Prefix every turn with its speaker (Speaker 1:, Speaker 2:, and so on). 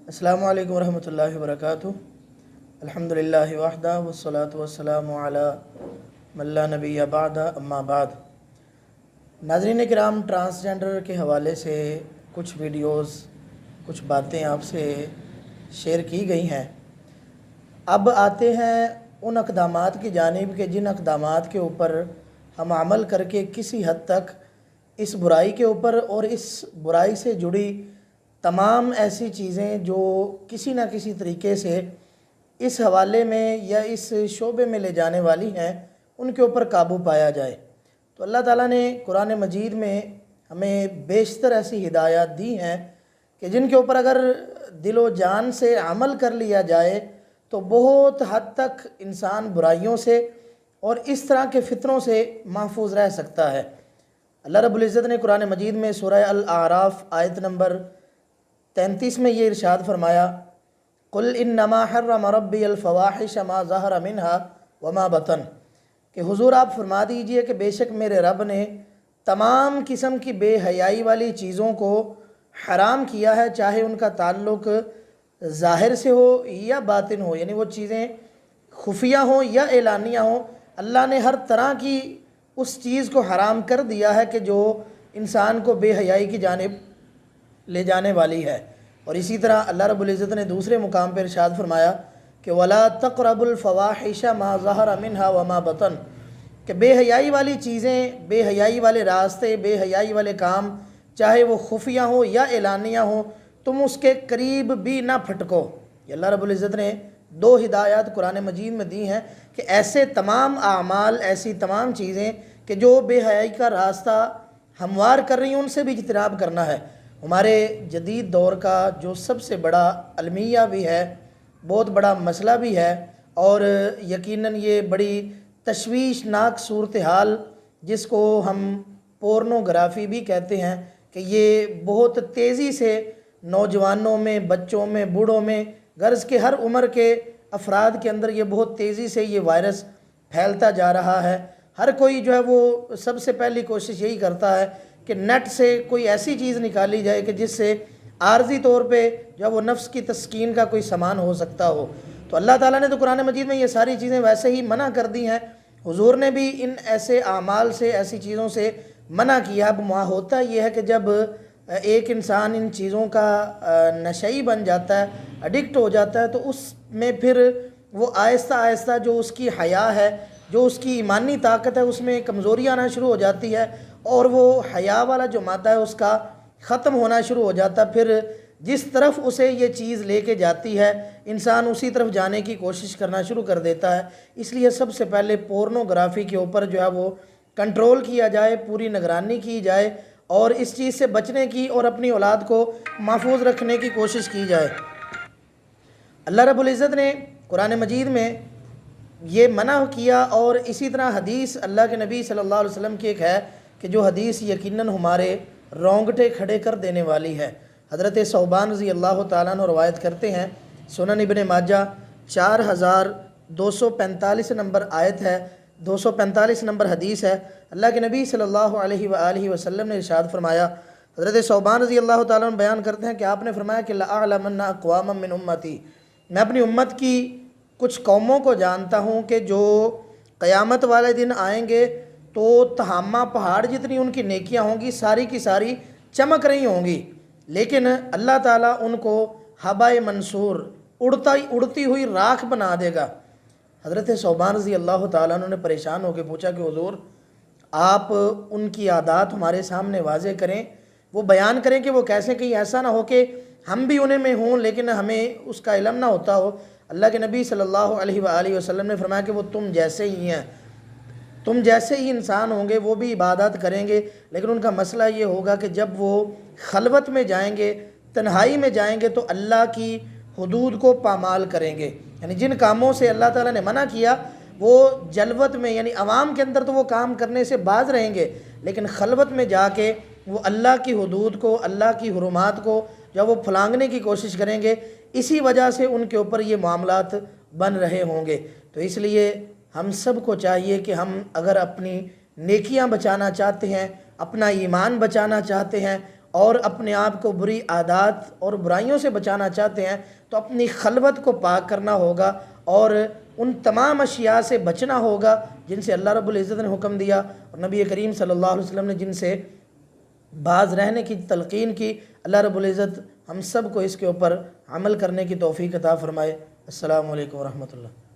Speaker 1: अस्सलामु अलैकुम वरहमतुल्लाहि वबरकातुहू। अल्हम्दुलिल्लाहि वहदा वस्सलातु वस्सलामु अला मन ला नबिय्य बअदा अम्मा बाद। नाज़रीन किराम, ट्रांसजेंडर के हवाले से कुछ वीडियोस, कुछ बातें आपसे शेयर की गई हैं। अब आते हैं उन अक़दामात की जानिब के जिन अक़दामात के ऊपर हम अमल करके किसी हद तक इस बुराई के ऊपर और इस बुराई से जुड़ी तमाम ऐसी चीज़ें जो किसी न किसी तरीके से इस हवाले में या इस शोबे में ले जाने वाली हैं, उनके ऊपर काबू पाया जाए। तो अल्लाह ताला ने कुरान मजीद में हमें बेशतर ऐसी हिदायत दी हैं कि जिनके ऊपर अगर दिलो जान से अमल कर लिया जाए तो बहुत हद तक इंसान बुराइयों से और इस तरह के फितरों से महफूज रह सकता है। अल्लाह रब्बुल इज़्ज़त ने कुरान मजीद में सूरह अल आराफ आयत नंबर 33 में ये इरशाद फरमाया, कुल इन्नमा हर्रम रब्बी अल फ़वाहिश मा ज़हर मिन्हा व मा बतन, कि हुजूर आप फरमा दीजिए कि बेशक मेरे रब ने तमाम किस्म की बेहयाई वाली चीज़ों को हराम किया है, चाहे उनका ताल्लुक़ ज़ाहिर से हो या बातिन हो, यानी वो चीज़ें खुफिया हो या एलानिया हो। अल्लाह ने हर तरह की उस चीज़ को हराम कर दिया है कि जो इंसान को बेहयाई की जानिब ले जाने वाली है। और इसी तरह अल्लाह रब्बुल इज़्ज़त ने दूसरे मुकाम पर इरशाद फरमाया कि वला तक़रबुल फ़वाहिश मा ज़हर मिन्हा व मा बतन, कि बेहयाई वाली चीज़ें, बेहयाई वाले रास्ते, बेहयाई वाले काम, चाहे वो खुफिया हो या एलानिया हो, तुम उसके करीब भी ना फटको। ये अल्लाह रब्बुल इज़्ज़त ने दो हिदायत कुरान मजीद में दी हैं कि ऐसे तमाम आमाल, ऐसी तमाम चीज़ें कि जो बेहयाई का रास्ता हमवार कर रही हैं, उनसे भी इज्तनाब करना है। हमारे जदीद दौर का जो सबसे बड़ा अलमिया भी है, बहुत बड़ा मसला भी है, और यकीनन ये बड़ी तशवीशनाक सूरत हाल जिसको हम पोर्नोग्राफ़ी भी कहते हैं, कि ये बहुत तेज़ी से नौजवानों में, बच्चों में, बूढ़ों में, गर्ज़ के हर उम्र के अफराद के अंदर ये बहुत तेज़ी से ये वायरस फैलता जा रहा है। हर कोई जो है वो सबसे पहली कोशिश यही करता है कि नेट से कोई ऐसी चीज़ निकाली जाए कि जिससे आर्जी तौर पे जो वो नफ्स की तस्कीन का कोई सामान हो सकता हो। तो अल्लाह ताला ने तो कुरान मजीद में ये सारी चीज़ें वैसे ही मना कर दी हैं। हुजूर ने भी इन ऐसे आमाल से, ऐसी चीज़ों से मना किया। अब वहाँ होता ये है कि जब एक इंसान इन चीज़ों का नशई बन जाता है, एडिक्ट हो जाता है, तो उसमें फिर वो आहिस्ता आहिस्ता जो उसकी हया है, जो उसकी ईमानी ताकत है, उसमें कमज़ोरी आना शुरू हो जाती है, और वो हया वाला जो मादा है उसका ख़त्म होना शुरू हो जाता है। फिर जिस तरफ उसे ये चीज़ लेके जाती है, इंसान उसी तरफ जाने की कोशिश करना शुरू कर देता है। इसलिए सबसे पहले पोर्नोग्राफ़ी के ऊपर जो है वो कंट्रोल किया जाए, पूरी निगरानी की जाए, और इस चीज़ से बचने की और अपनी औलाद को महफूज रखने की कोशिश की जाए। अल्लाह रब्बुल इज़्ज़त ने कुरान मजीद में ये मना किया, और इसी तरह हदीस अल्लाह के नबी सल्लल्लाहु अलैहि वसल्लम की एक है कि जो हदीस यकीनन हमारे रोंगटे खड़े कर देने वाली है। हज़रत सौबान रज़ी अल्लाह ताला अन्हु रवायत करते हैं, सुनन इब्न माजा 4245 नंबर आयत है, 245 नंबर हदीस है। अल्लाह के नबी सल्लल्लाहु अलैहि वसल्लम ने इरशाद फरमाया, हज़रत सौबान रज़ी अल्लाह ताला अन्हु बयान करते हैं कि आपने फरमाया कि लअअलमन्ना अक़वामम मिन उम्मती, मैं अपनी उम्मत की कुछ कौमों को जानता हूँ कि जो क़यामत वाले दिन आएंगे तो तहामा पहाड़ जितनी उनकी नेकियां होंगी सारी की सारी चमक रही होंगी, लेकिन अल्लाह ताला उनको हबाए मंसूर, उड़ती हुई राख बना देगा। हज़रत सौबान रज़ी अल्लाह ताला उन्होंने परेशान होकर पूछा कि हुज़ूर आप उनकी आदात हमारे सामने वाज़े करें, वो बयान करें कि वो कैसे, कहीं ऐसा ना हो कि हम भी उन्हें में हों लेकिन हमें उसका इल्म ना होता हो। अल्लाह के नबी सल्लल्लाहु अलैहि वसल्लम ने फरमाया कि वो तुम जैसे ही हैं, तुम जैसे ही इंसान होंगे, वो भी इबादत करेंगे, लेकिन उनका मसला ये होगा कि जब वो खलवत में जाएंगे, तन्हाई में जाएंगे, तो अल्लाह की हुदूद को पामाल करेंगे। यानी जिन कामों से अल्लाह ताला ने मना किया वो जलवत में, यानी आवाम के अंदर तो वो काम करने से बाज रहेंगे, लेकिन खलवत में जाके वो अल्लाह की हुदूद को, अल्लाह की हुरुमात को जब वो फलांगने की कोशिश करेंगे, इसी वजह से उनके ऊपर ये मामलात बन रहे होंगे। तो इसलिए हम सब को चाहिए कि हम अगर अपनी नेकियां बचाना चाहते हैं, अपना ईमान बचाना चाहते हैं اور اپنے آپ کو بری عادات اور برائیوں سے بچانا چاہتے ہیں تو اپنی خلوت کو پاک کرنا ہوگا اور ان تمام اشیاء سے بچنا ہوگا جن سے اللہ رب العزت نے حکم دیا اور نبی کریم صلی اللہ علیہ وسلم نے جن سے باز رہنے کی تلقین کی۔ اللہ رب العزت ہم سب کو اس کے اوپر عمل کرنے کی توفیق عطا فرمائے۔ السلام علیکم ورحمۃ اللہ۔